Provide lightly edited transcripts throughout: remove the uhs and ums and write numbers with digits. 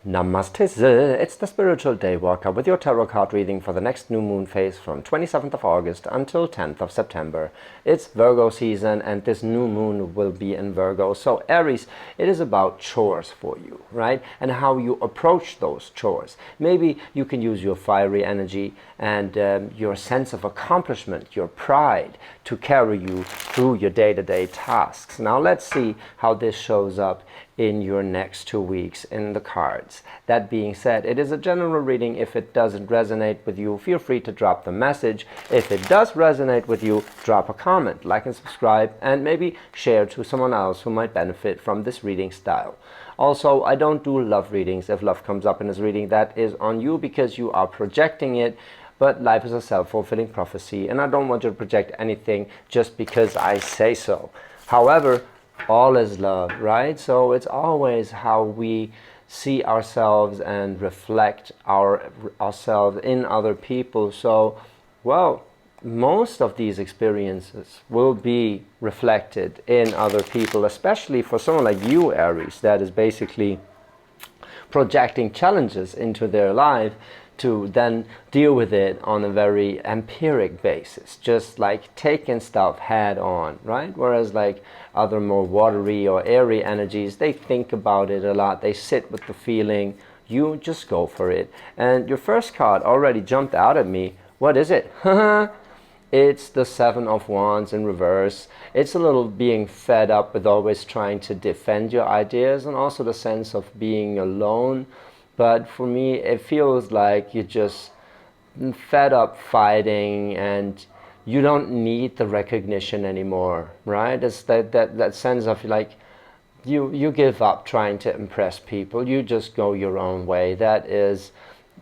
Namaste, it's the Spiritual Daywalker with your tarot card reading for the next new moon phase from 27th of August until 10th of September. It's Virgo season and this new moon will be in Virgo. So Aries, it is about chores for you, right? And how you approach those chores. Maybe you can use your fiery energy and your sense of accomplishment, your pride, to carry you through your day-to-day tasks. Now let's see how this shows up in your next 2 weeks in the cards. That being said, it is a general reading. If it doesn't resonate with you, feel free to drop the message. If it does resonate with you, drop a comment, like and subscribe, and maybe share to someone else who might benefit from this reading style. Also, I don't do love readings. If love comes up in this reading, that is on you because you are projecting it. But life is a self-fulfilling prophecy, and I don't want you to project anything just because I say so. However, all is love, right? So it's always how we see ourselves and reflect ourselves in other people. So, well, most of these experiences will be reflected in other people, especially for someone like you, Aries, that is basically projecting challenges into their life to then deal with it on a very empiric basis, just like taking stuff head on, right? Whereas like other more watery or airy energies, they think about it a lot, they sit with the feeling, you just go for it. And your first card already jumped out at me. What is it? It's the Seven of Wands in reverse. It's a little being fed up with always trying to defend your ideas, and also the sense of being alone. But for me, it feels like you're just fed up fighting and you don't need the recognition anymore, right? It's that sense of like you give up trying to impress people. You just go your own way. That is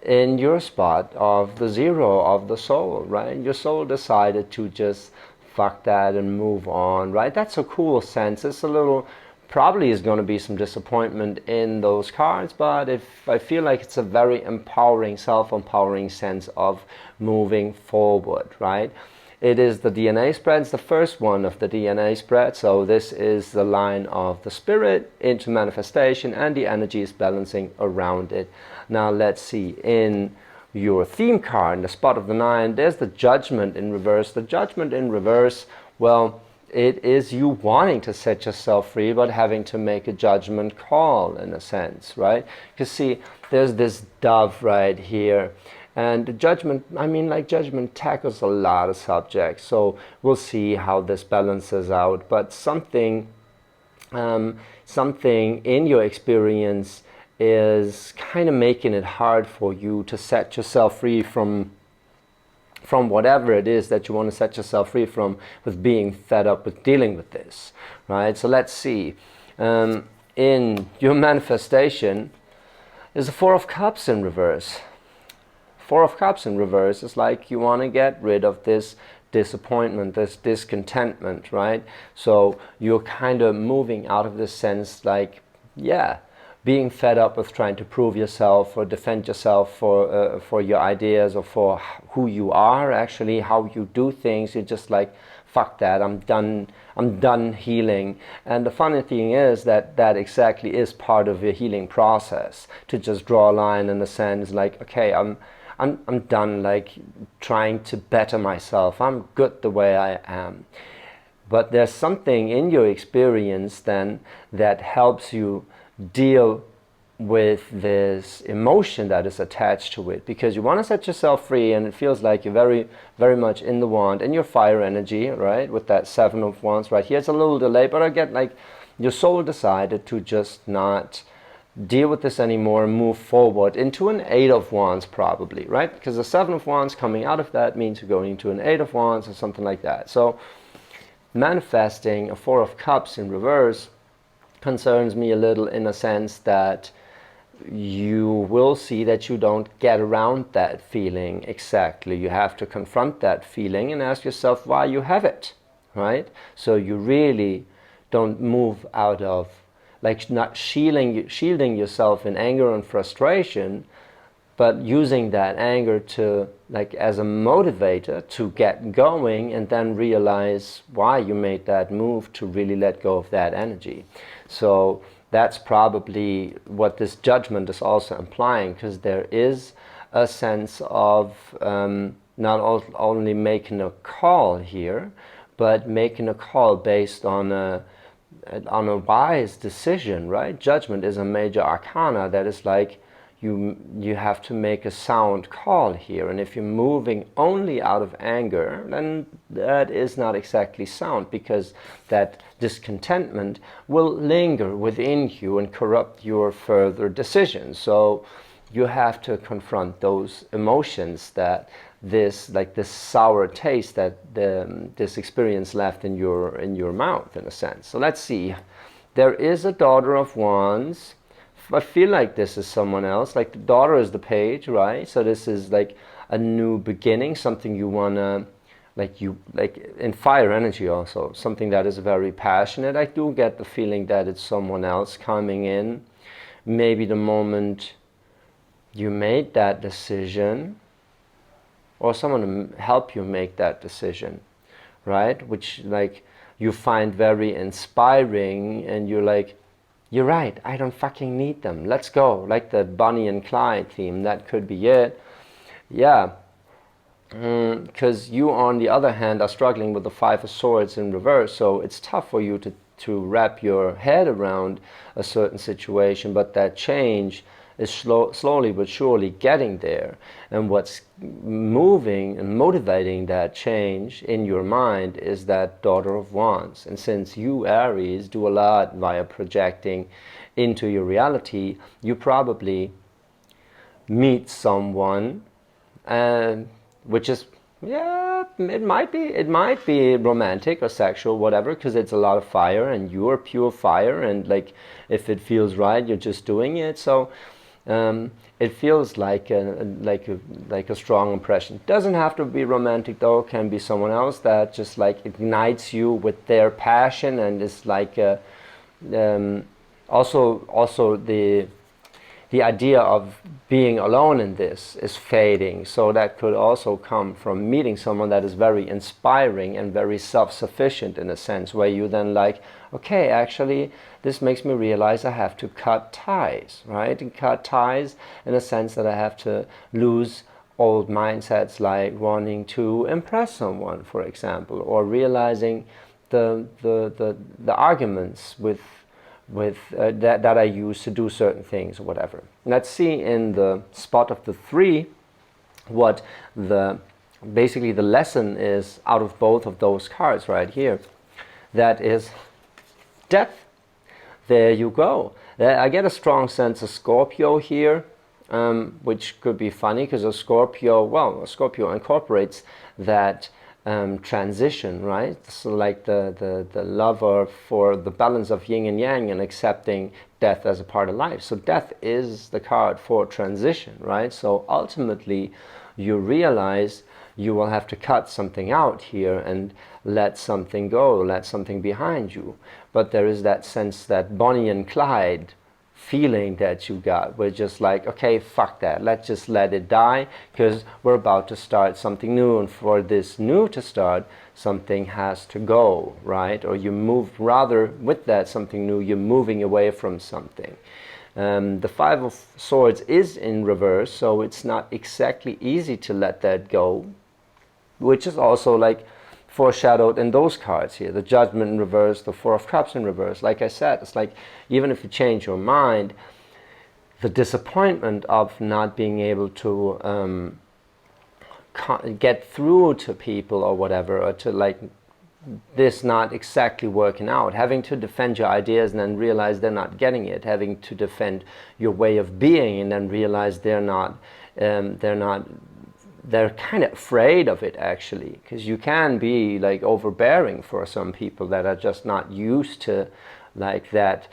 in your spot of the zero of the soul, right? Your soul decided to just fuck that and move on, right? That's a cool sense. It's a little... probably is going to be some disappointment in those cards, but I feel like it's a very empowering, self-empowering sense of moving forward, right? It is the DNA spread. It's the first one of the DNA spread, so this is the line of the spirit into manifestation, and the energy is balancing around it. Now let's see, in your theme card, in the spot of the 9, there's the Judgment in reverse. The Judgment in reverse, well, it is you wanting to set yourself free, but having to make a judgment call in a sense, right? Because see, there's this dove right here. And the judgment, I mean, like judgment tackles a lot of subjects. So we'll see how this balances out. But something in your experience is kind of making it hard for you to set yourself free from whatever it is that you want to set yourself free from, with being fed up with dealing with this, right? So let's see. In your manifestation is the Four of Cups in reverse. Four of Cups in reverse is like you want to get rid of this disappointment, this discontentment, right? So you're kind of moving out of this sense like, yeah, being fed up with trying to prove yourself or defend yourself for your ideas or for who you are, actually, how you do things. You're just like, fuck that, I'm done healing. And the funny thing is that exactly is part of your healing process, to just draw a line in the sense like, okay, I'm done like trying to better myself. I'm good the way I am. But there's something in your experience then that helps you deal with this emotion that is attached to it, because you want to set yourself free, and it feels like you're very, very much in the wand, in your fire energy, right? With that Seven of Wands right here, it's a little delay, but I get like your soul decided to just not deal with this anymore and move forward into an Eight of Wands probably, right? Because the Seven of Wands coming out of that means you're going into an Eight of Wands or something like that. So manifesting a Four of Cups in reverse concerns me a little, in a sense that you will see that you don't get around that feeling exactly. You have to confront that feeling and ask yourself why you have it, right? So you really don't move out of, like, not shielding yourself in anger and frustration, but using that anger to, like, as a motivator to get going, and then realize why you made that move, to really let go of that energy. So that's probably what this judgment is also implying, because there is a sense of not only making a call here, but making a call based on a wise decision, right? Judgment is a major arcana that is like you have to make a sound call here, and if you're moving only out of anger, then that is not exactly sound, because that discontentment will linger within you and corrupt your further decisions. So you have to confront those emotions that this sour taste that this experience left in your mouth, in a sense. So let's see. There is a Daughter of Wands. I feel like this is someone else. Like the Daughter is the Page, right? So this is like a new beginning, something you wanna, like in fire energy also, something that is very passionate. I do get the feeling that it's someone else coming in. Maybe the moment you made that decision, or someone to help you make that decision, right? Which like you find very inspiring, and you're like, you're right, I don't fucking need them, let's go. Like the Bonnie and Clyde theme, that could be it. Yeah, because you on the other hand are struggling with the Five of Swords in reverse, so it's tough for you to wrap your head around a certain situation, but that change is slowly but surely getting there. And what's moving and motivating that change in your mind is that Daughter of Wands. And since you, Aries, do a lot via projecting into your reality, you probably meet someone, which is, yeah, it might be romantic or sexual, whatever, because it's a lot of fire, and you're pure fire, and like if it feels right, you're just doing it. So it feels like a strong impression. Doesn't have to be romantic though. It can be someone else that just like ignites you with their passion, and is like also the idea of being alone in this is fading. So that could also come from meeting someone that is very inspiring and very self-sufficient, in a sense, where you then like, okay, actually this makes me realize I have to cut ties, right? And cut ties in a sense that I have to lose old mindsets, like wanting to impress someone, for example, or realizing the arguments that I use to do certain things or whatever. Let's see in the spot of the 3 what basically the lesson is out of both of those cards right here. That is death. There you go. I get a strong sense of Scorpio here, which could be funny because a Scorpio incorporates that transition, right? So like the lover for the balance of yin and yang, and accepting death as a part of life. So death is the card for transition, right? So ultimately you realize you will have to cut something out here and let something go, let something behind you. But there is that sense, that Bonnie and Clyde feeling that you got. We're just like, okay, fuck that, let's just let it die, because we're about to start something new, and for this new to start, something has to go, right? Or you move, rather with that something new, you're moving away from something. The Five of Swords is in reverse, so it's not exactly easy to let that go, which is also like foreshadowed in those cards here. The Judgment in reverse, the Four of Cups in reverse. Like I said, it's like even if you change your mind, the disappointment of not being able to get through to people or whatever, or to like this not exactly working out, having to defend your ideas and then realize they're not getting it, having to defend your way of being and then realize they're kind of afraid of it, actually, because you can be like overbearing for some people that are just not used to like that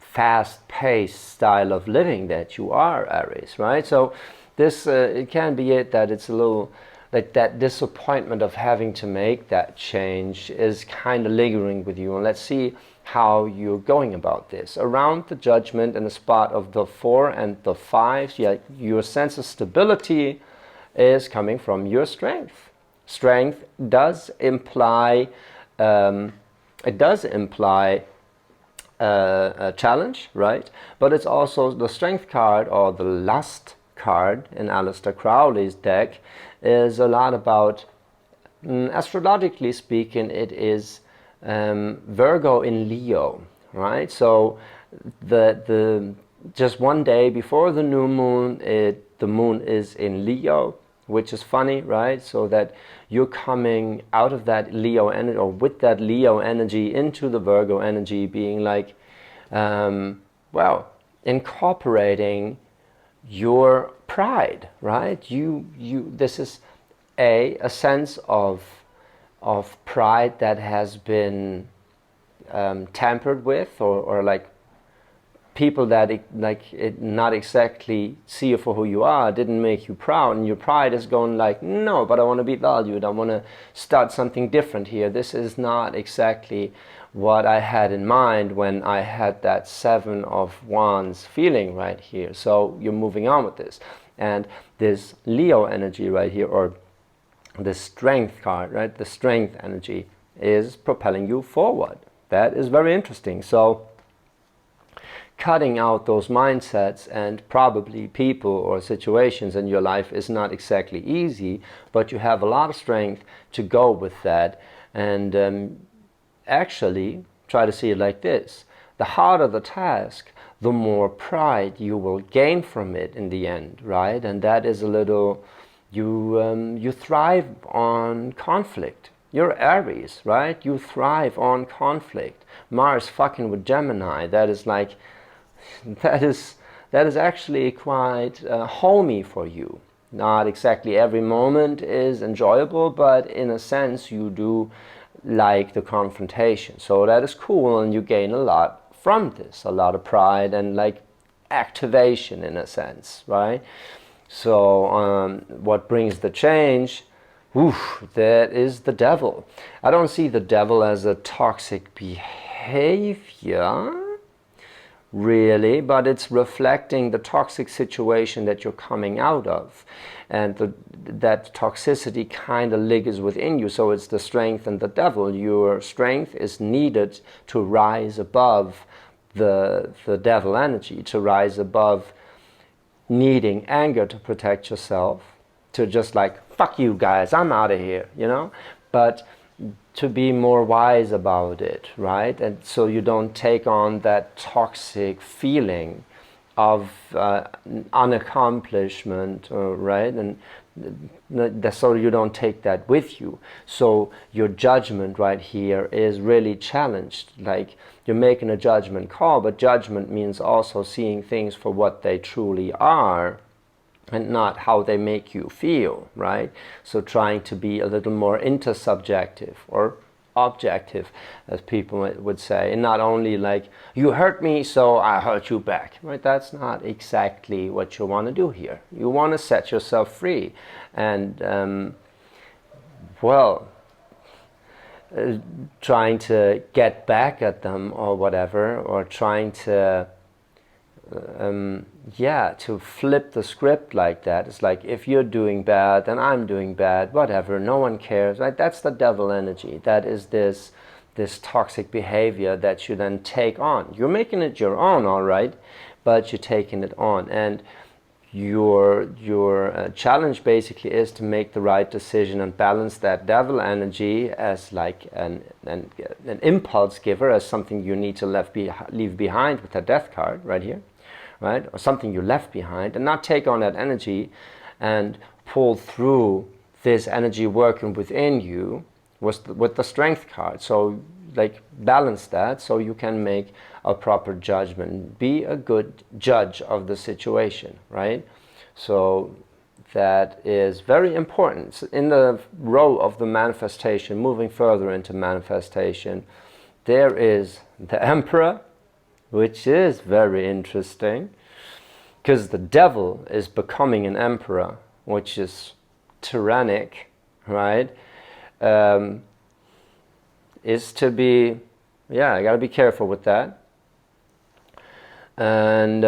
fast-paced style of living that you are, Aries, right? So this it can be it that it's a little like that disappointment of having to make that change is kind of lingering with you. And let's see how you're going about this. Around the Judgment in the spot of the 4 and the 5, yeah, your sense of stability is coming from your strength. Strength does imply a challenge, right? But it's also the strength card, or the lust card in Aleister Crowley's deck, is a lot about, astrologically speaking, it is Virgo in Leo, right? So the just one day before the new moon, the moon is in Leo, which is funny, right? So that you're coming out of that Leo energy, or with that Leo energy, into the Virgo energy, being like, well, incorporating your pride, right? This is a sense of pride that has been tampered with, or like people that not exactly see you for who you are, didn't make you proud, and your pride is going like, no, but I want to be valued, I want to start something different here. This is not exactly what I had in mind when I had that Seven of Wands feeling right here. So you're moving on with this, and this Leo energy right here, or the strength card, right? The strength energy is propelling you forward. That is very interesting. So cutting out those mindsets and probably people or situations in your life is not exactly easy, but you have a lot of strength to go with that. And actually try to see it like this: the harder the task, the more pride you will gain from it in the end, right? And that is a little, you thrive on conflict. You're Aries, right? You thrive on conflict. Mars fucking with Gemini, that is like, that is actually quite homey for you. Not exactly every moment is enjoyable, but in a sense you do like the confrontation. So that is cool, and you gain a lot from this, a lot of pride and like activation in a sense, right? So what brings the change? That is the devil. I don't see the devil as a toxic behavior, really, but it's reflecting the toxic situation that you're coming out of, and that toxicity kind of lingers within you. So it's the strength and the devil. Your strength is needed to rise above the devil energy, to rise above needing anger to protect yourself, to just like, fuck you guys, I'm out of here, you know, but to be more wise about it, right? And so you don't take on that toxic feeling of unaccomplishment, right? And so you don't take that with you. So your judgment right here is really challenged. Like, you're making a judgment call, but judgment means also seeing things for what they truly are, and not how they make you feel, right? So trying to be a little more intersubjective, or objective, as people would say, and not only like, you hurt me, so I hurt you back, right? That's not exactly what you want to do here. You want to set yourself free, and trying to get back at them or whatever, or trying to to flip the script like that. It's like, if you're doing bad, then I'm doing bad, whatever, no one cares, right? That's the devil energy. That is this toxic behavior that you then take on. You're making it your own, all right, but you're taking it on, and your challenge basically is to make the right decision and balance that devil energy as like an impulse giver, as something you need to leave behind with the death card right here, right? Or something you left behind, and not take on that energy and pull through this energy working within you with the strength card. So like, balance that so you can make a proper judgment. Be a good judge of the situation, right? So that is very important. So in the row of the manifestation, moving further into manifestation, there is the Emperor, which is very interesting, because the devil is becoming an emperor, which is tyrannic, right? Is to be, I gotta be careful with that. And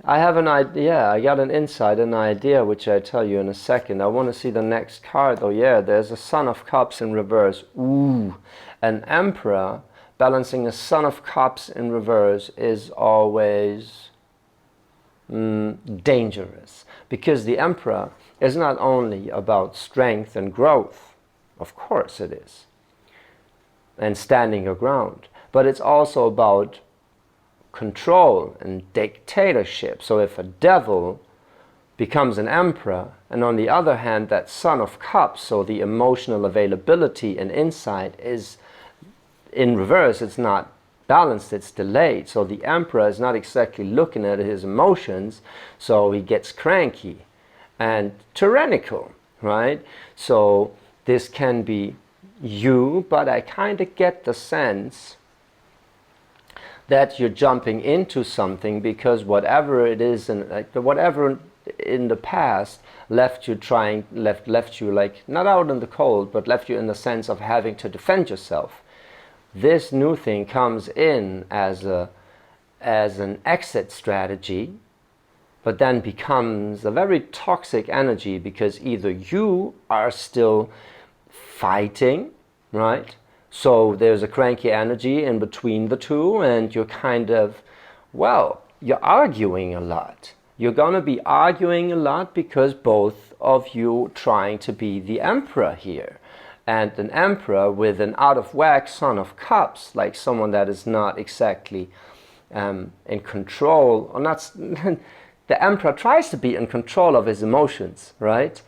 I have an idea. I got an insight, an idea, which I tell you in a second. I want to see the next card. Oh yeah, there's a Son of Cups in reverse. Ooh, an Emperor balancing a Son of Cups in reverse is always dangerous, because the Emperor is not only about strength and growth, of course it is, and standing your ground, but it's also about control and dictatorship. So if a devil becomes an emperor, and on the other hand that Son of Cups, so the emotional availability and insight, is in reverse, it's not balanced, it's delayed. So the emperor is not exactly looking at his emotions, so he gets cranky and tyrannical, right? So this can be you, but I kind of get the sense that you're jumping into something because whatever it is, and like whatever in the past left you like not out in the cold, but left you in the sense of having to defend yourself. This new thing comes in as an exit strategy, but then becomes a very toxic energy, because either you are still fighting, right? So there's a cranky energy in between the two, and you're kind of, well, you're arguing a lot. You're going to be arguing a lot because both of you trying to be the emperor here. And an emperor with an out-of-whack Son of Cups, like someone that is not exactly in control, or not. The emperor tries to be in control of his emotions, right?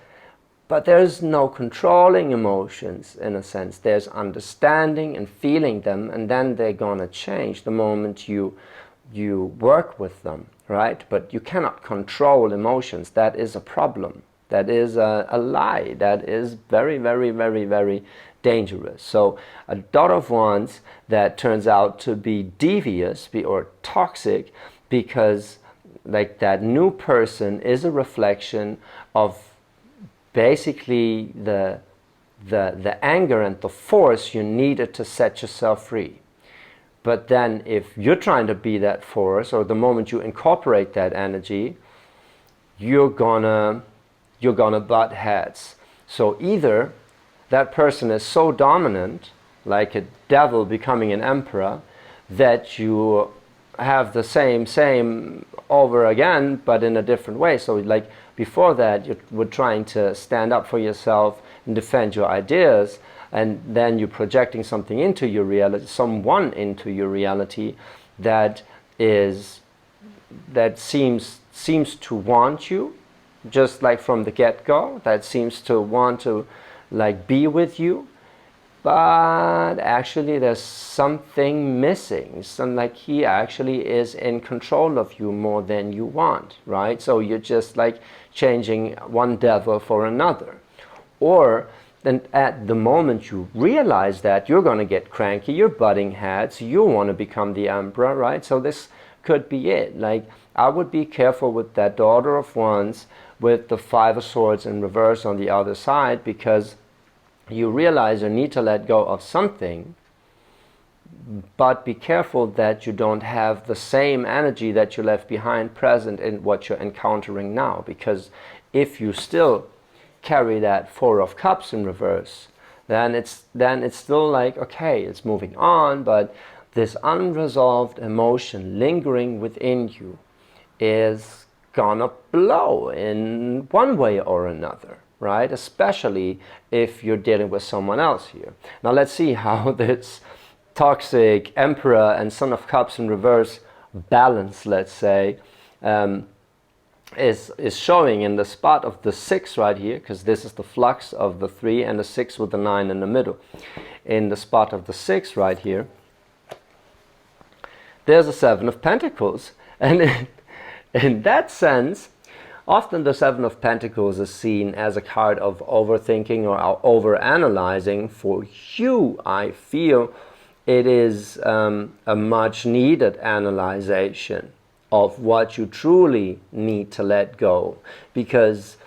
But there's no controlling emotions, in a sense. There's understanding and feeling them, and then they're gonna change the moment you work with them, right? But you cannot control emotions. That is a problem. That is a lie. That is very, very, very, very dangerous. So a Dot of Wands that turns out to be devious or toxic, because like that new person is a reflection of basically the anger and the force you needed to set yourself free. But then if you're trying to be that force, or the moment you incorporate that energy, you're gonna butt heads. So either that person is so dominant, like a devil becoming an emperor, that you have the same over again, but in a different way. So like before that, you were trying to stand up for yourself and defend your ideas, and then you're projecting something into your reality, someone into your reality that seems to want you, just like from the get-go, that seems to want to like be with you, but actually there's something missing. Some, like he actually is in control of you more than you want, right? So you're just like changing one devil for another. Or then at the moment you realize that, you're going to get cranky, you're butting heads, you want to become the emperor, right? So this could be it. Like I would be careful with that Daughter of Wands with the Five of Swords in reverse on the other side, because you realize you need to let go of something, but be careful that you don't have the same energy that you left behind present in what you're encountering now. Because if you still carry that Four of Cups in reverse, then it's still like, okay, it's moving on, but this unresolved emotion lingering within you is gonna blow in one way or another, right? Especially if you're dealing with someone else here. Now let's see how this toxic Emperor and Son of Cups in reverse balance, let's say, is showing in the spot of the 6 right here, because this is the flux of the 3 and the 6 with the 9 in the middle. In the spot of the 6 right here, there's a 7 of Pentacles, and in that sense, often the 7 of Pentacles is seen as a card of overthinking or overanalyzing. For you, I feel it is a much needed analyzation of what you truly need to let go. Because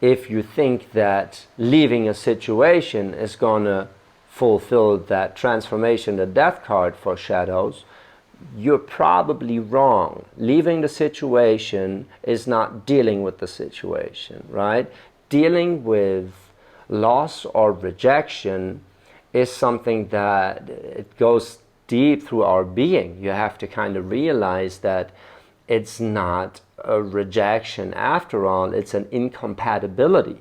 if you think that leaving a situation is going to fulfill that transformation, the Death card foreshadows, you're probably wrong. Leaving the situation is not dealing with the situation, right? Dealing with loss or rejection is something that it goes deep through our being. You have to kind of realize that it's not a rejection after all, it's an incompatibility,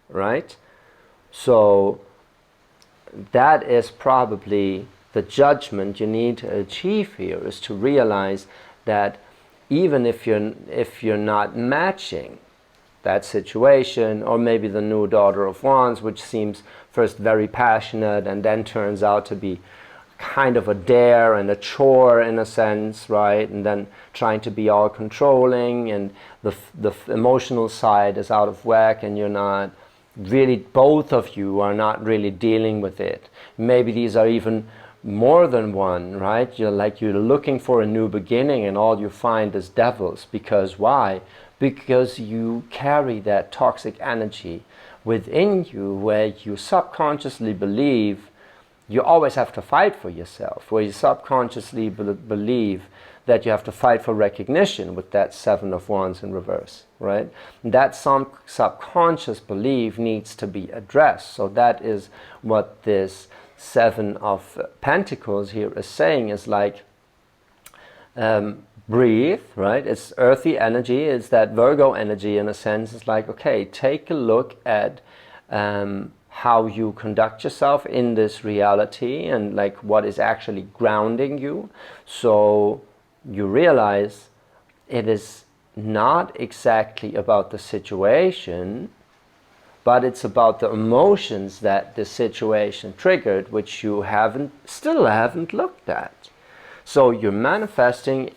right? So that is probably the judgment you need to achieve here, is to realize that even if you're not matching that situation, or maybe the new Daughter of Wands, which seems first very passionate and then turns out to be kind of a dare and a chore in a sense, right? And then trying to be all controlling, and the emotional side is out of whack, and you're not really, both of you are not really dealing with it. Maybe these are even more than one, right? You're looking for a new beginning, and all you find is devils. Because why? Because you carry that toxic energy within you, where you subconsciously believe you always have to fight for yourself, where you subconsciously believe that you have to fight for recognition with that Seven of Wands in reverse, right? That some subconscious belief needs to be addressed. So that is what this Seven of Pentacles here is saying, is like, breathe, right? It's earthy energy, it's that Virgo energy in a sense. It's like, okay, take a look at how you conduct yourself in this reality, and like what is actually grounding you. So you realize it is not exactly about the situation, but it's about the emotions that the situation triggered, which you still haven't looked at. So you're manifesting,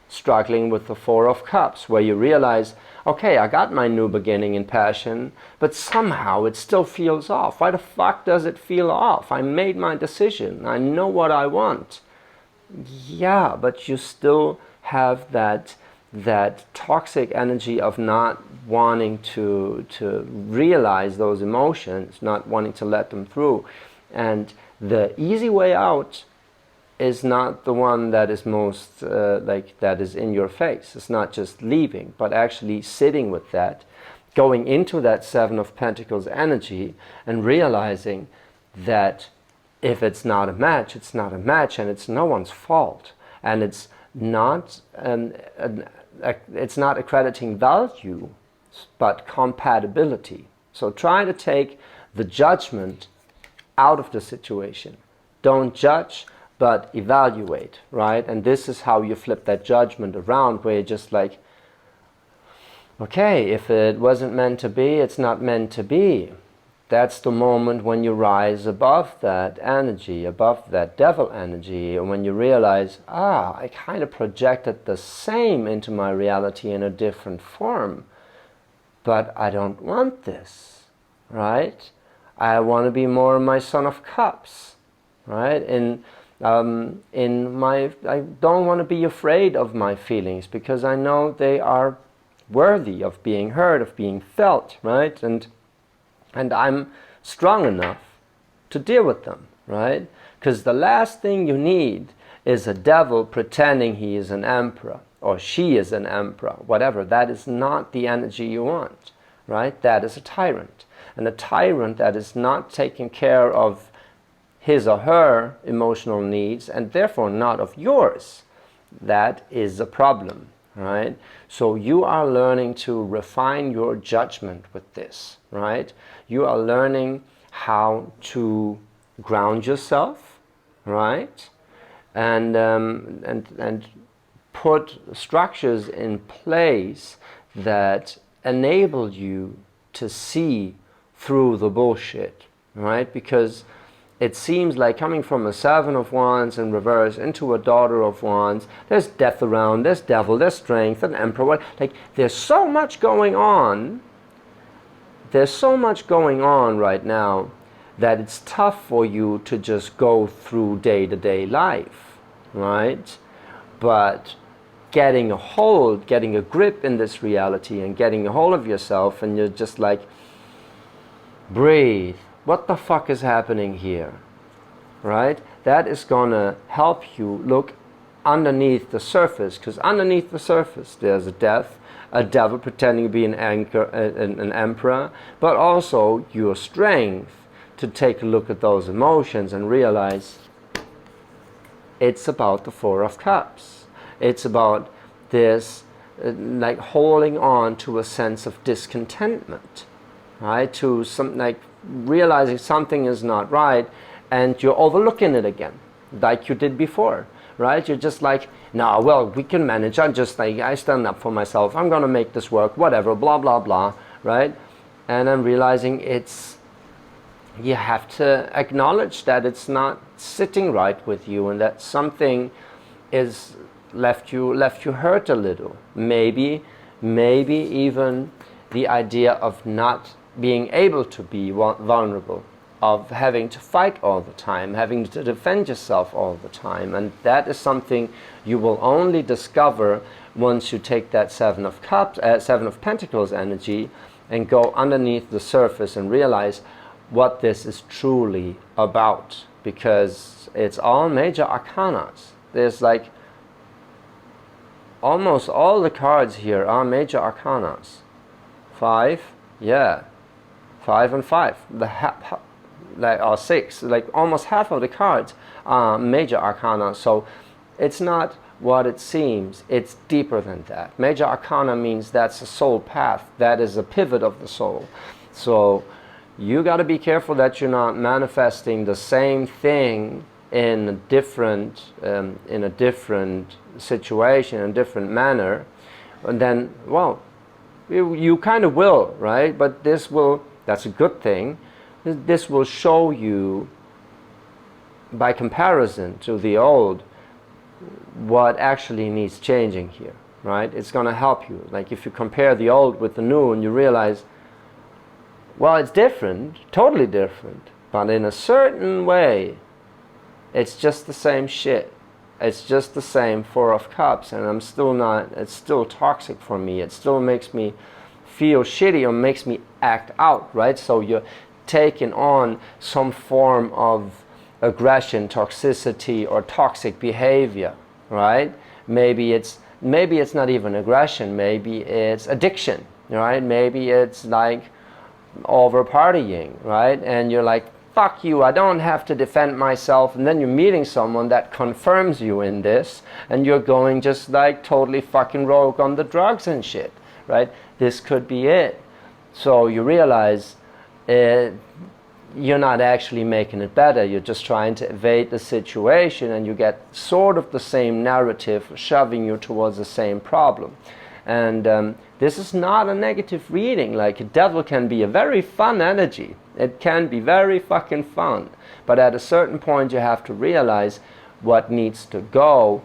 struggling with the Four of Cups, where you realize, okay, I got my new beginning in passion, but somehow it still feels off. Why the fuck does it feel off? I made my decision. I know what I want. Yeah, but you still have that toxic energy of not wanting to realize those emotions, not wanting to let them through. And the easy way out is not the one that is most that is in your face. It's not just leaving, but actually sitting with that, going into that Seven of Pentacles energy, and realizing that if it's not a match, it's not a match, and it's no one's fault, and it's not it's not accrediting value, but compatibility. So try to take the judgment out of the situation. Don't judge, but evaluate, right? And this is how you flip that judgment around, where you're just like, okay, if it wasn't meant to be, it's not meant to be. That's the moment when you rise above that energy, above that devil energy, and when you realize, I kind of projected the same into my reality in a different form, but I don't want this, right? I want to be more my Son of Cups, right? I don't want to be afraid of my feelings, because I know they are worthy of being heard, of being felt, right? And I'm strong enough to deal with them, right? Because the last thing you need is a devil pretending he is an emperor, or she is an emperor, whatever. That is not the energy you want, right? That is a tyrant. And a tyrant that is not taking care of his or her emotional needs, and therefore not of yours, that is a problem, right? So you are learning to refine your judgment with this, right? You are learning how to ground yourself, right? And put structures in place that enable you to see through the bullshit, right? Because it seems like coming from a Seven of Wands in reverse into a Daughter of Wands, there's death around, there's devil, there's strength, and emperor. Like, there's so much going on. There's so much going on right now that it's tough for you to just go through day-to-day life, right? But getting a hold, getting a grip in this reality, and getting a hold of yourself, and you're just like, breathe. What the fuck is happening here, right? That is gonna help you look underneath the surface, because underneath the surface there's a devil pretending to be an emperor, but also your strength to take a look at those emotions and realize it's about the Four of Cups. It's about this like holding on to a sense of discontentment, right? To some, like realizing something is not right and you're overlooking it again, like you did before, right? You're just like, no, well, we can manage. I stand up for myself. I'm going to make this work, whatever, blah, blah, blah, right? And I'm realizing you have to acknowledge that it's not sitting right with you and that something is left you hurt a little. Maybe even the idea of not being able to be vulnerable, of having to fight all the time, having to defend yourself all the time. And that is something you will only discover once you take that Seven of Pentacles energy and go underneath the surface and realize what this is truly about, because it's all major arcanas. There's like almost all the cards here are major arcanas. 5, yeah, 5 and 5, or 6, like almost half of the cards are major arcana. So it's not what it seems, it's deeper than that. Major arcana means that's a soul path, that is a pivot of the soul. So you got to be careful that you're not manifesting the same thing in a different situation, in a different manner, and then, well, you kind of will, right? But that's a good thing. This will show you, by comparison to the old, what actually needs changing here, right? It's going to help you. Like if you compare the old with the new and you realize, well, it's different, totally different, but in a certain way, it's just the same shit. It's just the same Four of Cups, and it's still toxic for me. It still makes me feel shitty or makes me act out, right? So you're taking on some form of aggression, toxicity, or toxic behavior, right? Maybe it's not even aggression, maybe it's addiction, right? Maybe it's like over partying, right? And you're like, fuck you, I don't have to defend myself, and then you're meeting someone that confirms you in this, and you're going just like totally fucking rogue on the drugs and shit, right? This could be it. So you realize you're not actually making it better, you're just trying to evade the situation, and you get sort of the same narrative shoving you towards the same problem. And this is not a negative reading. Like, a devil can be a very fun energy. It can be very fucking fun. But at a certain point you have to realize what needs to go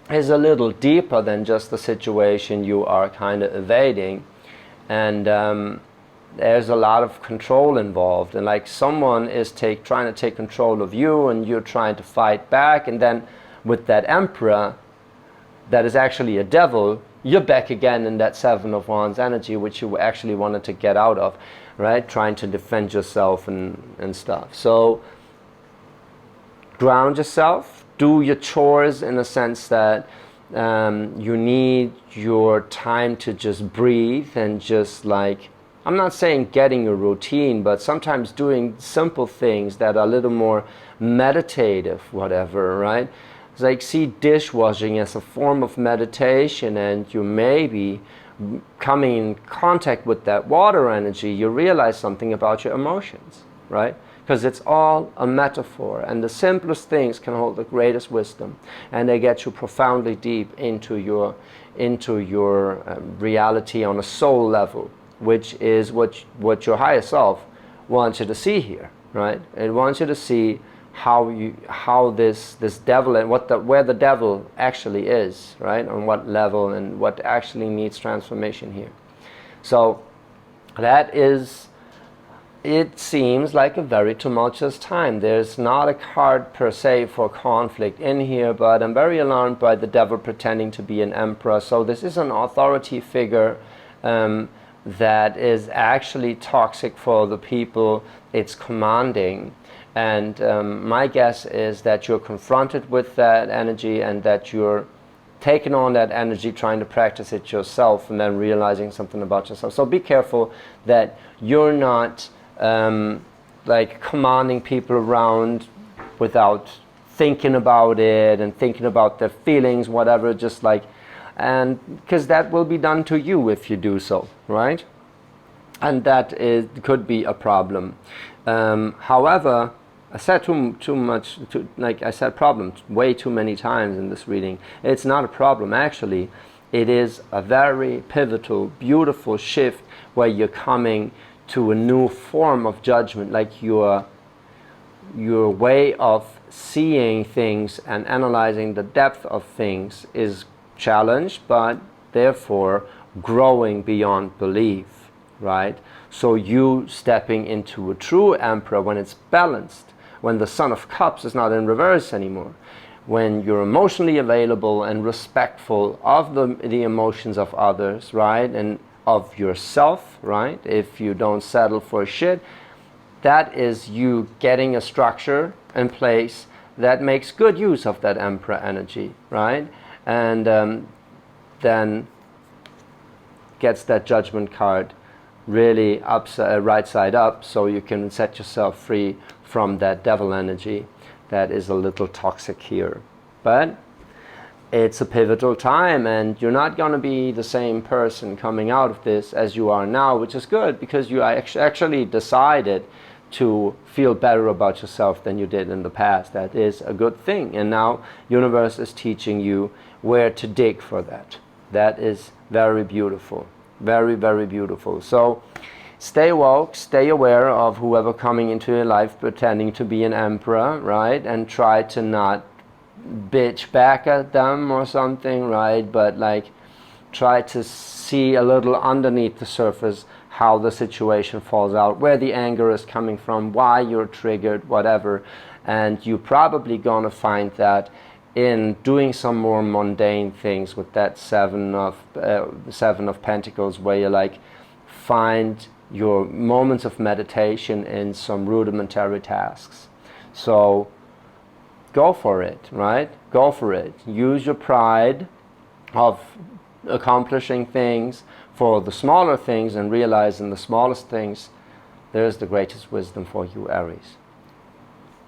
is a little deeper than just the situation you are kind of evading. And there's a lot of control involved. And like someone is trying to take control of you, and you're trying to fight back. And then with that emperor that is actually a devil, you're back again in that Seven of Wands energy, which you actually wanted to get out of, right? Trying to defend yourself and stuff. So ground yourself, do your chores in a sense that you need your time to just breathe and just like, I'm not saying getting a routine, but sometimes doing simple things that are a little more meditative, whatever, right? Like, see dishwashing as a form of meditation, and you maybe coming in contact with that water energy, you realize something about your emotions, right? Because it's all a metaphor, and the simplest things can hold the greatest wisdom, and they get you profoundly deep into your reality on a soul level, which is what your higher self wants you to see here, right? It wants you to see how this devil and where the devil actually is, right? On what level and what actually needs transformation here. So that is, it seems like a very tumultuous time. There's not a card per se for conflict in here, but I'm very alarmed by the devil pretending to be an emperor. So this is an authority figure that is actually toxic for the people it's commanding. And my guess is that you're confronted with that energy and that you're taking on that energy, trying to practice it yourself, and then realizing something about yourself. So be careful that you're not like commanding people around without thinking about it and thinking about their feelings, whatever, just like, and because that will be done to you if you do so, right? And that could be a problem. However, I said too much, like I said problem way too many times in this reading. It's not a problem, actually. It is a very pivotal, beautiful shift where you're coming to a new form of judgment, like your way of seeing things and analyzing the depth of things is challenged, but therefore growing beyond belief, right? So you stepping into a true emperor when it's balanced, when the Son of Cups is not in reverse anymore, when you're emotionally available and respectful of the emotions of others, right, and of yourself, right, if you don't settle for shit, that is you getting a structure in place that makes good use of that emperor energy, right, and then gets that judgment card really right side up, so you can set yourself free from that devil energy that is a little toxic here. But it's a pivotal time, and you're not going to be the same person coming out of this as you are now, which is good, because you actually decided to feel better about yourself than you did in the past. That is a good thing, and now universe is teaching you where to dig for that. That is very beautiful, very, very beautiful. So stay woke, stay aware of whoever coming into your life pretending to be an emperor, right? And try to not bitch back at them or something, right? But like try to see a little underneath the surface how the situation falls out, where the anger is coming from, why you're triggered, whatever. And you're probably gonna find that in doing some more mundane things with that Seven of Pentacles, where you like find your moments of meditation in some rudimentary tasks. So go for it, right? Go for it. Use your pride of accomplishing things for the smaller things, and realize in the smallest things there's the greatest wisdom for you, Aries.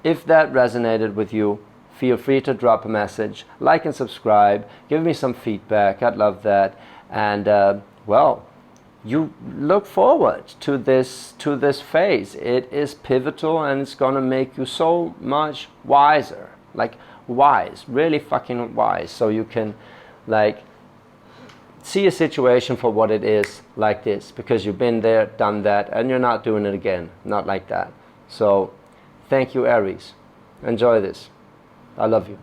If that resonated with you, feel free to drop a message, like and subscribe, give me some feedback, I'd love that. And well, you look forward to this phase. It is pivotal, and it's gonna make you so much wiser, like wise, really fucking wise, so you can like see a situation for what it is, like this, because you've been there, done that, and you're not doing it again, not like that. So thank you, Aries. Enjoy this. I love you.